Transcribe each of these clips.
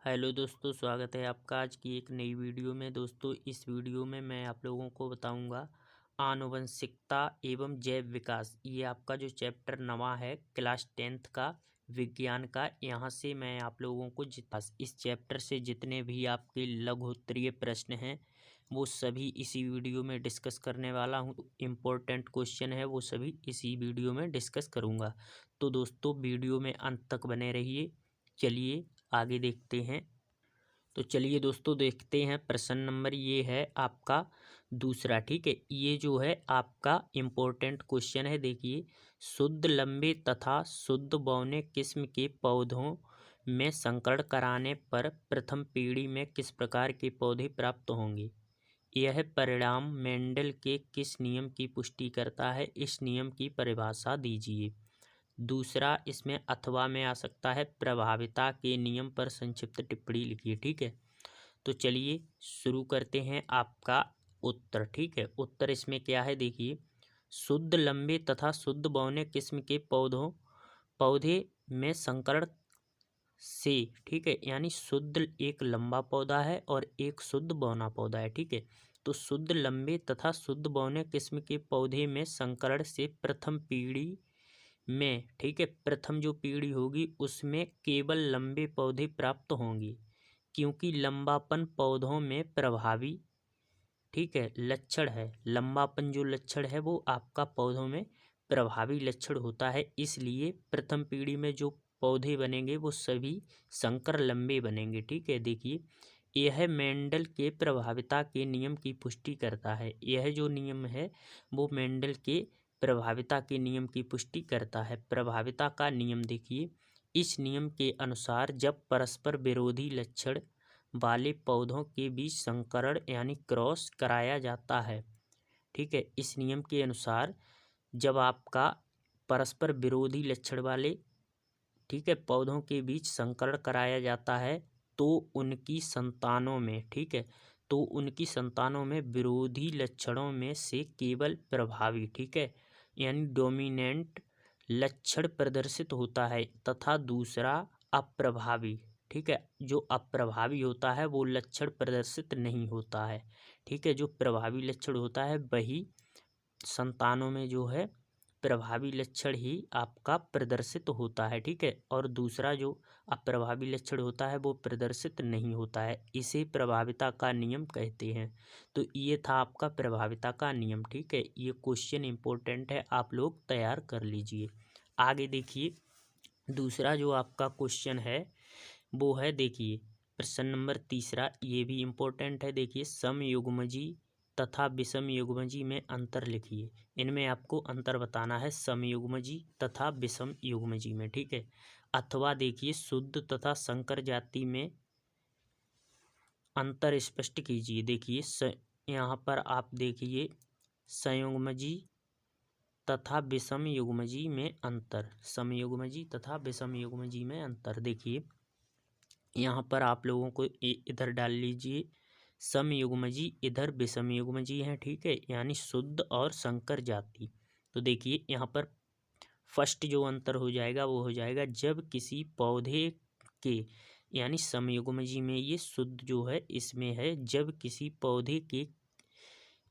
Hello दोस्तों, स्वागत है आपका आज की एक नई वीडियो में। दोस्तों, इस वीडियो में मैं आप लोगों को बताऊंगा आनुवंशिकता एवं जैव विकास। ये आपका जो चैप्टर नवा है क्लास 10th का विज्ञान का, यहाँ से मैं आप लोगों को इस चैप्टर से जितने भी आपके लघुत्तरीय प्रश्न हैं वो सभी इसी वीडियो में डिस्कस करने वाला हूँ। इम्पोर्टेंट क्वेश्चन है वो सभी इसी वीडियो में डिस्कस करूँगा। तो दोस्तों, वीडियो में अंत तक बने रहिए। चलिए आगे देखते हैं। तो चलिए दोस्तों देखते हैं। प्रश्न नंबर ये है आपका दूसरा। ठीक है, ये जो है आपका इम्पोर्टेंट क्वेश्चन है। देखिए, शुद्ध लंबे तथा शुद्ध बौने किस्म के पौधों में संकरण कराने पर प्रथम पीढ़ी में किस प्रकार के पौधे प्राप्त होंगे? यह परिणाम मेंडल के किस नियम की पुष्टि करता है? इस नियम की परिभाषा दीजिए। दूसरा इसमें अथवा में आ सकता है, प्रभाविता के नियम पर संक्षिप्त टिप्पणी लिखिए। ठीक है, तो चलिए शुरू करते हैं आपका उत्तर। ठीक है, उत्तर इसमें क्या है देखिए, शुद्ध लंबे तथा शुद्ध बौने किस्म के पौधे में संकरण से, ठीक है, यानी शुद्ध एक लंबा पौधा है और एक शुद्ध बौना पौधा है। ठीक है, तो शुद्ध लंबे तथा शुद्ध बौने किस्म के पौधे में संकरण से प्रथम पीढ़ी में, ठीक है, प्रथम जो पीढ़ी होगी उसमें केवल लंबे पौधे प्राप्त होंगे, क्योंकि लंबापन पौधों में प्रभावी, ठीक है, लक्षण है। लंबापन जो लक्षण है वो आपका पौधों में प्रभावी लक्षण होता है, इसलिए प्रथम पीढ़ी में जो पौधे बनेंगे वो सभी संकर लंबे बनेंगे। ठीक है, देखिए, यह मेंडल के प्रभाविता के नियम की पुष्टि करता है। यह जो नियम है वो मेंडल के प्रभाविता के नियम की पुष्टि करता है। प्रभाविता का नियम देखिए, इस नियम के अनुसार जब परस्पर विरोधी लक्षण वाले पौधों के बीच संकरण यानी क्रॉस कराया जाता है, ठीक है, इस नियम के अनुसार जब आपका परस्पर विरोधी लक्षण वाले, ठीक है, पौधों के बीच संकरण कराया जाता है तो उनकी संतानों में, ठीक है, तो उनकी संतानों में विरोधी लक्षणों में से केवल प्रभावी, ठीक है, यानी डोमिनेंट लक्षण प्रदर्शित होता है तथा दूसरा अप्रभावी, ठीक है, जो अप्रभावी होता है वो लक्षण प्रदर्शित नहीं होता है। ठीक है, जो प्रभावी लक्षण होता है वही संतानों में जो है प्रभावी लक्षण ही आपका प्रदर्शित होता है। ठीक है, और दूसरा जो अप्रभावी लक्षण होता है वो प्रदर्शित नहीं होता है। इसे प्रभाविता का नियम कहते हैं। तो ये था आपका प्रभाविता का नियम। ठीक है, ये क्वेश्चन इंपॉर्टेंट है, आप लोग तैयार कर लीजिए। आगे देखिए, दूसरा जो आपका क्वेश्चन है वो है, देखिए प्रश्न नंबर तीसरा, ये भी इम्पोर्टेंट है। देखिए, समयुग्मजी तथा विषमयुग्मजी में अंतर लिखिए। इनमें आपको अंतर बताना है, समयुग्मजी तथा विषमयुग्मजी में। ठीक है, अथवा देखिए, शुद्ध तथा संकर जाति में अंतर स्पष्ट कीजिए। देखिए, यहाँ पर आप देखिए, संयुग्मजी तथा विषमयुग्मजी में अंतर, समयुग्मजी तथा विषमयुग्मजी में अंतर। देखिए, यहाँ पर आप लोगों को इधर डाल लीजिए समयुग्मजी, इधर विषमयुग्मजी हैं। ठीक है, यानी शुद्ध और संकर जाति। तो देखिए, यहाँ पर फर्स्ट जो अंतर हो जाएगा वो हो जाएगा जब किसी पौधे के, यानी समयुग्मजी में ये शुद्ध जो है इसमें है, जब किसी पौधे के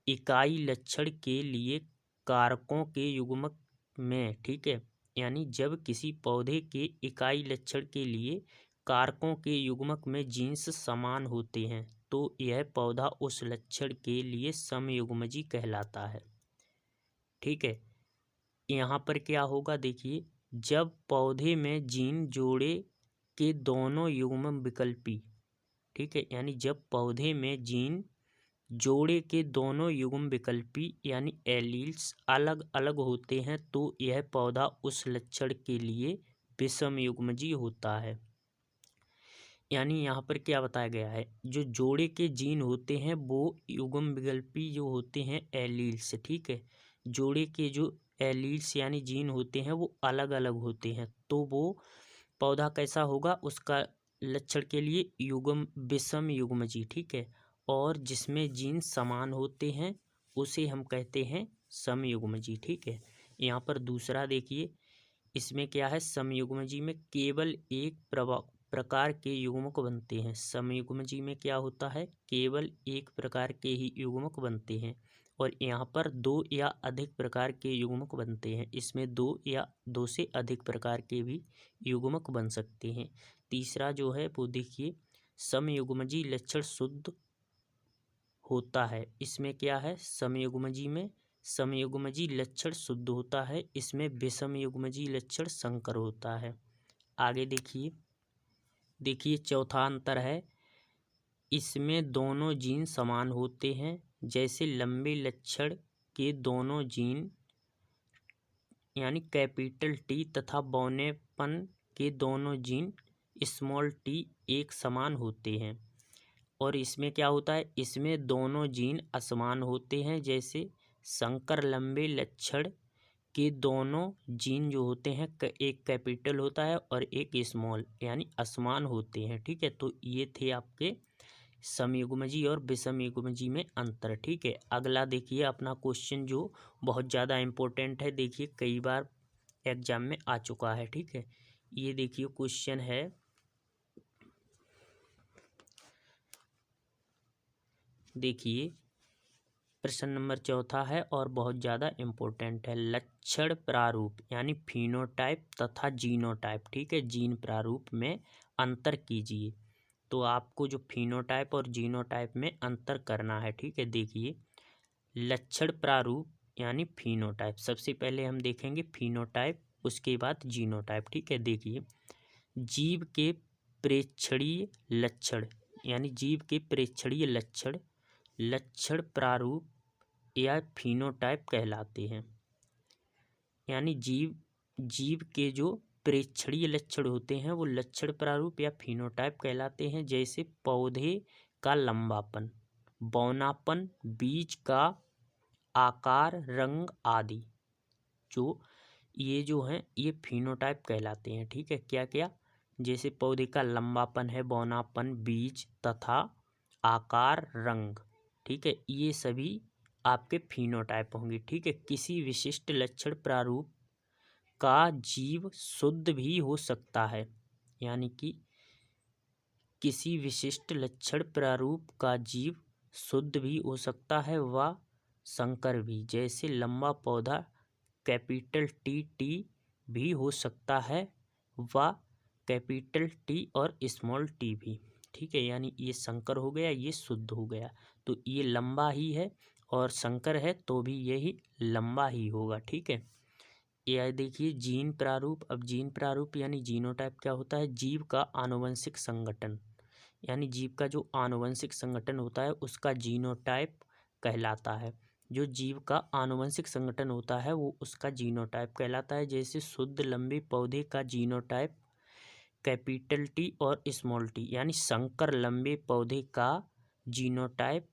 इकाई लक्षण के लिए कारकों के युग्मक में, ठीक है, यानी जब किसी पौधे के इकाई लक्षण के लिए कारकों के युग्मक में जीन्स समान होते हैं तो यह पौधा उस लक्षण के लिए समयुग्मजी कहलाता है। ठीक है, यहाँ पर क्या होगा देखिए, जब पौधे में जीन जोड़े के दोनों युग्म विकल्पी, ठीक है, यानी जब पौधे में जीन जोड़े के दोनों युग्म विकल्पी यानी एलील्स अलग अलग होते हैं तो यह पौधा उस लक्षण के लिए विषमयुग्मजी होता है। यानी यहाँ पर क्या बताया गया है, जो जोड़े के जीन होते हैं वो युग्म विकल्पी जो होते हैं एलील्स, ठीक है, जोड़े के जो एलील्स यानी जीन होते हैं वो अलग अलग होते हैं तो वो पौधा कैसा होगा, उसका लक्षण के लिए युग्म विषमयुग्मजी। ठीक है, और जिसमें जीन समान होते हैं उसे हम कहते हैं समयुग्मजी। ठीक है, यहाँ पर दूसरा देखिए, इसमें क्या है, समयुग्मजी में केवल एक प्रकार के युग्मक बनते हैं। समयुग्मजी में क्या होता है, केवल एक प्रकार के ही युग्मक बनते हैं। और यहाँ पर दो या अधिक प्रकार के युग्मक बनते हैं। इसमें दो या दो से अधिक प्रकार के भी युग्मक बन सकते हैं। तीसरा जो है वो देखिए, समयुग्मजी लक्षण शुद्ध होता है। इसमें क्या है, समयुग्मजी में समयुग्मजी लक्षण शुद्ध होता है। इसमें विषमयुग्मजी लक्षण संकर होता है। आगे देखिए चौथा अंतर है, इसमें दोनों जीन समान होते हैं। जैसे लंबे लक्षण के दोनों जीन यानी कैपिटल टी तथा बौनेपन के दोनों जीन स्मॉल टी एक समान होते हैं। और इसमें क्या होता है, इसमें दोनों जीन असमान होते हैं। जैसे संकर लंबे लक्षण के दोनों जीन जो होते हैं, एक कैपिटल होता है और एक स्मॉल, यानी असमान होते हैं। ठीक है, तो ये थे आपके समयुग्मजी और विषमयुग्मजी में अंतर। ठीक है, अगला देखिए अपना क्वेश्चन जो बहुत ज़्यादा इम्पोर्टेंट है, देखिए कई बार एग्जाम में आ चुका है। ठीक है, ये देखिए क्वेश्चन है, देखिए प्रश्न नंबर चौथा है और बहुत ज़्यादा इम्पोर्टेंट है। लक्षण प्रारूप यानी फिनोटाइप तथा जीनोटाइप, ठीक है, जीन प्रारूप में अंतर कीजिए। तो आपको जो फिनोटाइप और जीनोटाइप में अंतर करना है। ठीक है, देखिए लक्षण प्रारूप यानी फिनोटाइप, सबसे पहले हम देखेंगे फिनोटाइप, उसके बाद जीनोटाइप। ठीक है, देखिए जीव के प्रेक्षणीय लक्षण यानी जीव के प्रेक्षणीय लक्षण लक्षण प्रारूप या फिनोटाइप कहलाते हैं। यानी जीव के जो प्रेक्षणीय लक्षण होते हैं वो लक्षण प्रारूप या फिनोटाइप कहलाते हैं। जैसे पौधे का लंबापन, बौनापन, बीज का आकार, रंग आदि, ये जो हैं ये फिनोटाइप कहलाते हैं। ठीक है, क्या क्या, जैसे पौधे का लंबापन है, बौनापन, बीज तथा आकार, रंग। ठीक है, ये सभी आपके फिनोटाइप होंगे। ठीक है, किसी विशिष्ट लक्षण प्रारूप का जीव शुद्ध भी हो सकता है, यानी कि किसी विशिष्ट लक्षण प्रारूप का जीव शुद्ध भी हो सकता है व संकर भी। जैसे लंबा पौधा कैपिटल टी भी हो सकता है व कैपिटल टी और स्मॉल टी भी। ठीक है, यानी ये संकर हो गया, ये शुद्ध हो गया। तो ये लंबा ही है और संकर है तो भी यही लंबा ही होगा। ठीक है, यह देखिए जीन प्रारूप। अब जीन प्रारूप यानी जीनोटाइप क्या होता है, जीव का आनुवंशिक संगठन, यानी जीव का जो आनुवंशिक संगठन होता है उसका जीनोटाइप कहलाता है। जो जीव का आनुवंशिक संगठन होता है वो उसका जीनोटाइप कहलाता है। जैसे शुद्ध लंबे पौधे का जीनोटाइप कैपिटल टी और स्मॉल टी, यानी संकर लंबे पौधे का जीनोटाइप,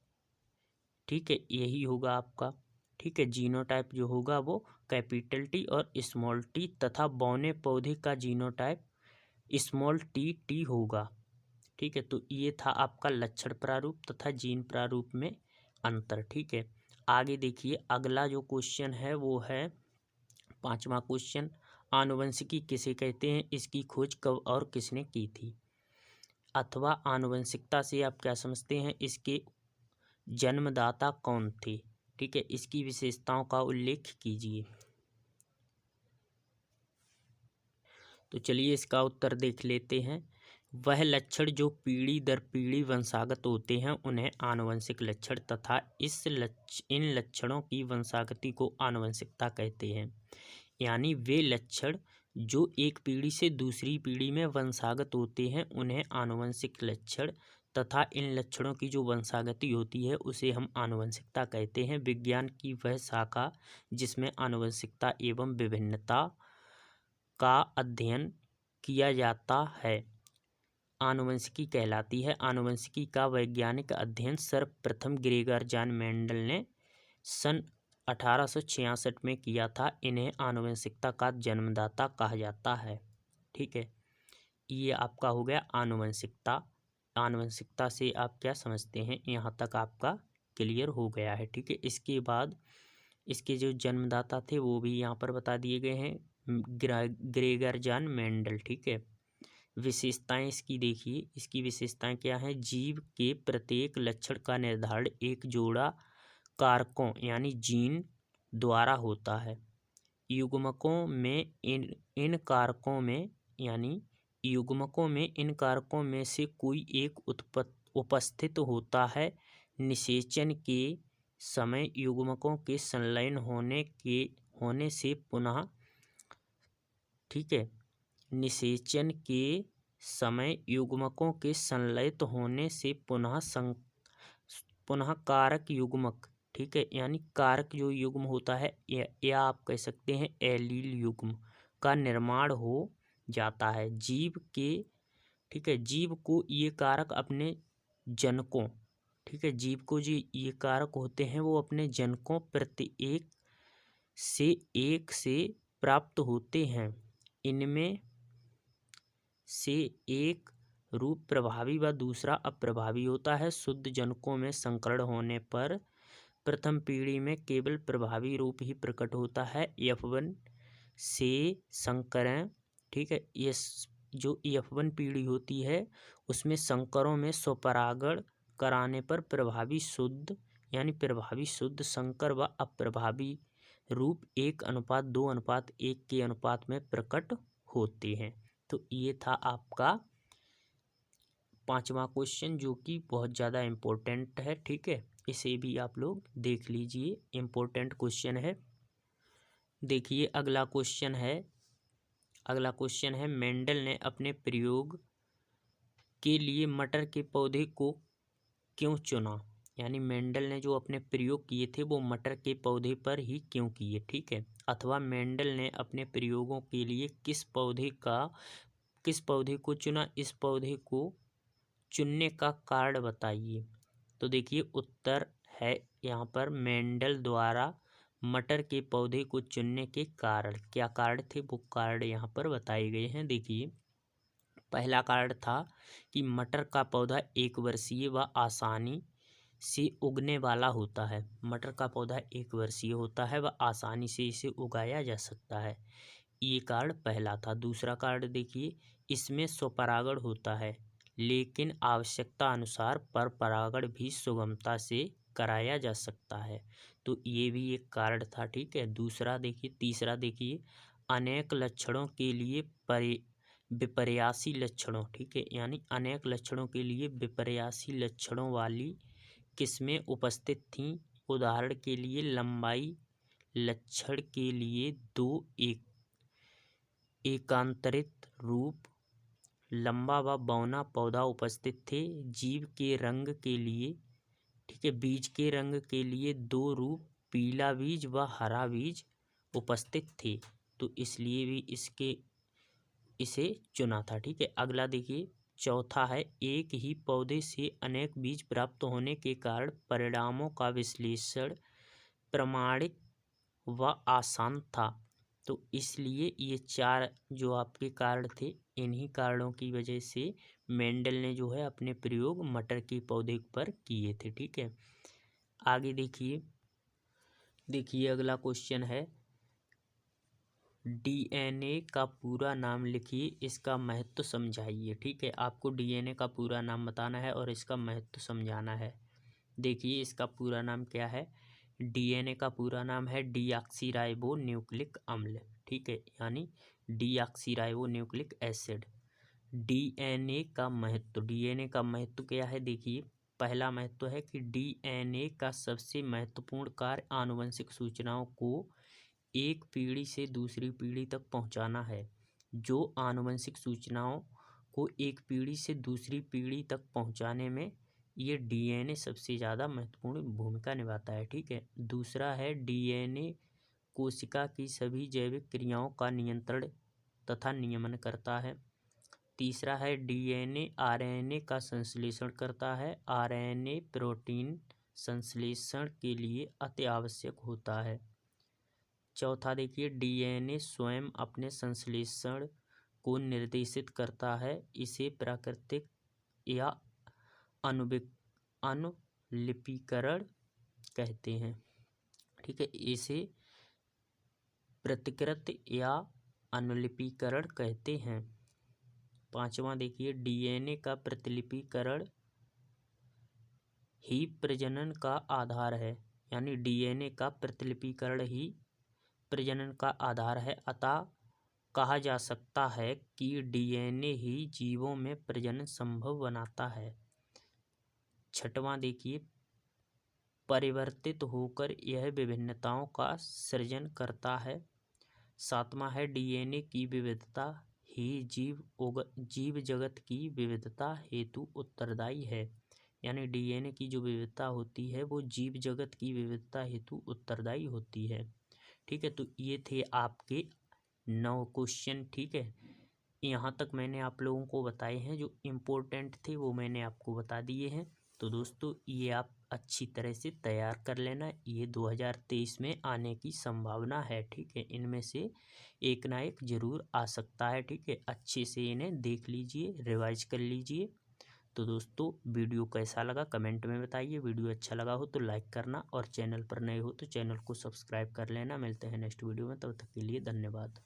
ठीक है, यही होगा आपका। ठीक है, जीनोटाइप जो होगा वो कैपिटल टी और स्मॉल टी तथा बौने पौधे का जीनोटाइप स्मॉल टी होगा। ठीक है, तो ये था आपका लक्षण प्रारूप तथा जीन प्रारूप में अंतर। ठीक है, आगे देखिए अगला जो क्वेश्चन है वो है पांचवा क्वेश्चन, आनुवंशिकी किसे कहते हैं, इसकी खोज कब और किसने की थी। अथवा आनुवंशिकता से आप क्या समझते हैं, इसके जन्मदाता कौन थे। ठीक है, इसकी विशेषताओं का उल्लेख कीजिए। तो चलिए इसका उत्तर देख लेते हैं। वह लक्षण जो पीढ़ी दर पीढ़ी वंशागत होते हैं उन्हें आनुवंशिक लक्षण तथा इन लक्षणों की वंशागति को आनुवंशिकता कहते हैं। यानी वे लक्षण जो एक पीढ़ी से दूसरी पीढ़ी में वंशागत होते हैं उन्हें आनुवंशिक लक्षण तथा इन लक्षणों की जो वंशागति होती है उसे हम आनुवंशिकता कहते हैं। विज्ञान की वह शाखा जिसमें आनुवंशिकता एवं विभिन्नता का अध्ययन किया जाता है आनुवंशिकी कहलाती है। आनुवंशिकी का वैज्ञानिक अध्ययन सर्वप्रथम ग्रेगर जॉन मेंडल ने सन 1866 में किया था। इन्हें आनुवंशिकता का जन्मदाता कहा जाता है। ठीक है, ये आपका हो गया आनुवंशिकता। आनुवंशिकता से आप क्या समझते हैं, यहाँ तक आपका क्लियर हो गया है। ठीक है, इसके बाद इसके जो जन्मदाता थे वो भी यहाँ पर बता दिए गए हैं, ग्रेगर जॉन मेंडल। ठीक है, विशेषताएं इसकी देखिए, इसकी विशेषताएं क्या हैं। जीव के प्रत्येक लक्षण का निर्धारण एक जोड़ा कारकों यानी जीन द्वारा होता है। युग्मकों में इन कारकों में यानी युग्मकों में इन कारकों में से कोई एक उपस्थित होता है। निषेचन के समय युग्मकों के संलयन होने से पुनः, ठीक है, निषेचन के समय युग्मकों के संलयित होने से पुनः कारक युग्मक, ठीक है, यानी कारक जो युग्म होता है या आप कह सकते हैं एलील युग्म का निर्माण हो जाता है जीव के, ठीक है। जीव को ये कारक अपने जनकों, ठीक है, जीव को जो ये कारक होते हैं वो अपने जनकों प्रत्येक से प्राप्त होते हैं। इनमें से एक रूप प्रभावी व दूसरा अप्रभावी होता है। शुद्ध जनकों में संकरण होने पर प्रथम पीढ़ी में केवल प्रभावी रूप ही प्रकट होता है। F1 से संकरण, ठीक है, ये जो F1 पीढ़ी होती है उसमें संकरों में स्वपरागण कराने पर प्रभावी शुद्ध यानी प्रभावी शुद्ध संकर व अप्रभावी रूप 1:2:1 के अनुपात में प्रकट होते हैं। तो ये था आपका 5वां क्वेश्चन, जो कि बहुत ज़्यादा इम्पोर्टेंट है, ठीक है। इसे भी आप लोग देख लीजिए, इम्पोर्टेंट क्वेश्चन है। देखिए अगला क्वेश्चन है मेंडल ने अपने प्रयोग के लिए मटर के पौधे को क्यों चुना। यानी मेंडल ने जो अपने प्रयोग किए थे वो मटर के पौधे पर ही क्यों किए, ठीक है। अथवा मेंडल ने अपने प्रयोगों के लिए किस पौधे को चुना, इस पौधे को चुनने का कारण बताइए। तो देखिए उत्तर है यहाँ पर मेंडल द्वारा मटर के पौधे को चुनने के कारण। क्या कारण थे, वो कारण यहाँ पर बताए गए हैं। देखिए पहला कारण था कि मटर का पौधा एक वर्षीय व आसानी से उगने वाला होता है। मटर का पौधा एक वर्षीय होता है व आसानी से इसे उगाया जा सकता है, ये कारण पहला था। दूसरा कारण देखिए, इसमें स्वपरागण होता है लेकिन आवश्यकता अनुसार पर परागण भी सुगमता से कराया जा सकता है, तो ये भी एक कारण था, ठीक है। तीसरा देखिए अनेक लक्षणों के लिए विपर्यासी लक्षणों, ठीक है, यानी अनेक लक्षणों के लिए विपर्यासी लक्षणों वाली किस्में उपस्थित थीं। उदाहरण के लिए लंबाई लक्षण के लिए दो एकांतरित रूप लंबा व बौना पौधा उपस्थित थे। जीव के रंग के लिए, ठीक है, बीज के रंग के लिए दो रूप पीला बीज व हरा बीज उपस्थित थे, तो इसलिए भी इसे चुना था, ठीक है। अगला देखिए चौथा है एक ही पौधे से अनेक बीज प्राप्त होने के कारण परिणामों का विश्लेषण प्रमाणिक व आसान था, तो इसलिए ये चार जो आपके कारण थे, इन्हीं कारणों की वजह से मेंडल ने जो है अपने प्रयोग मटर के पौधे पर किए थे, ठीक है। आगे देखिए अगला क्वेश्चन है डीएनए का पूरा नाम लिखिए, इसका महत्व समझाइए, ठीक है। आपको डीएनए का पूरा नाम बताना है और इसका महत्व समझाना है। देखिए इसका पूरा नाम क्या है। डीएनए का पूरा नाम है डीऑक्सीराइबो न्यूक्लिक अम्ल, ठीक है, यानी डीऑक्सीराइबो न्यूक्लिक एसिड। डीएनए का महत्व क्या है। देखिए पहला महत्व है कि डीएनए का सबसे महत्वपूर्ण कार्य आनुवंशिक सूचनाओं को एक पीढ़ी से दूसरी पीढ़ी तक पहुंचाना है। जो आनुवंशिक सूचनाओं को एक पीढ़ी से दूसरी पीढ़ी तक पहुंचाने में ये डीएनए सबसे ज़्यादा महत्वपूर्ण भूमिका निभाता है, ठीक है। दूसरा है डीएनए कोशिका की सभी जैविक क्रियाओं का नियंत्रण तथा नियमन करता है। तीसरा है डीएनए आरएनए का संश्लेषण करता है। आरएनए प्रोटीन संश्लेषण के लिए अति आवश्यक होता है। चौथा देखिए डीएनए स्वयं अपने संश्लेषण को निर्देशित करता है। इसे प्राकृतिक या अनुलिपीकरण कहते हैं, ठीक है। इसे प्रतिकृति या अनुलिपीकरण कहते हैं। 5वां देखिए, डीएनए का प्रतिलिपिकरण ही प्रजनन का आधार है, यानी डीएनए का प्रतिलिपिकरण ही प्रजनन का आधार है। अतः कहा जा सकता है कि डीएनए ही जीवों में प्रजनन संभव बनाता है। 6वां देखिए, परिवर्तित होकर यह विभिन्नताओं का सृजन करता है। 7वां है, डीएनए की विविधता ही जीव जगत की विविधता हेतु उत्तरदायी है, यानी डीएनए की जो विविधता होती है वो जीव जगत की विविधता हेतु उत्तरदायी होती है। ठीक है, तो ये थे आपके 9 क्वेश्चन। ठीक है, यहाँ तक मैंने आप लोगों को बताए हैं, जो इम्पोर्टेंट थे वो मैंने आपको बता दिए हैं। तो दोस्तों ये आप अच्छी तरह से तैयार कर लेना, ये 2023 में आने की संभावना है। ठीक है, इनमें से एक ना एक जरूर आ सकता है। ठीक है, अच्छे से इन्हें देख लीजिए, रिवाइज कर लीजिए। तो दोस्तों वीडियो कैसा लगा कमेंट में बताइए। वीडियो अच्छा लगा हो तो लाइक करना, और चैनल पर नए हो तो चैनल को सब्सक्राइब कर लेना। मिलते हैं नेक्स्ट वीडियो में, तब तक के लिए धन्यवाद।